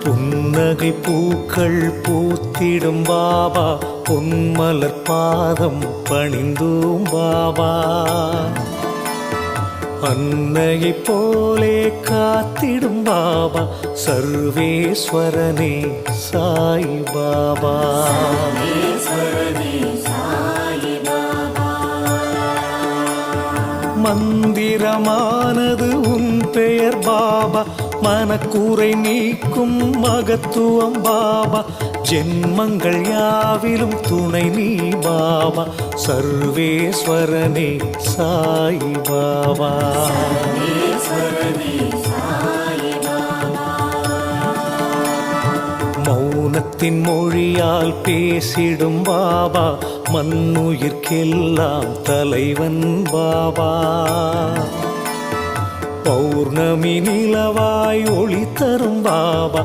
புன்னகை பூக்கள் பூத்திடும் பாபா, பொன்மலர் பாதம் பணிந்தோம் பாபா. அன்னையைப் போலே காத்திடும் பாபா, சர்வேஸ்வரனே சாய் பாபா. மந்திரமானது உன் பெயர் பாபா, மனக்கூரை நீக்கும் மகத்துவம் பாபா. ஜென்மங்கள் யாவிலும் துணை நீ பாபா, சர்வேஸ்வரனே சாய் பாபா. மௌனத்தின் மொழியால் பேசிடும் பாபா, மண்ணுயிர்க்கெல்லாம் தலைவன் பாபா. பௌர்ணமி நிலவாய் ஒளி தரும் பாபா,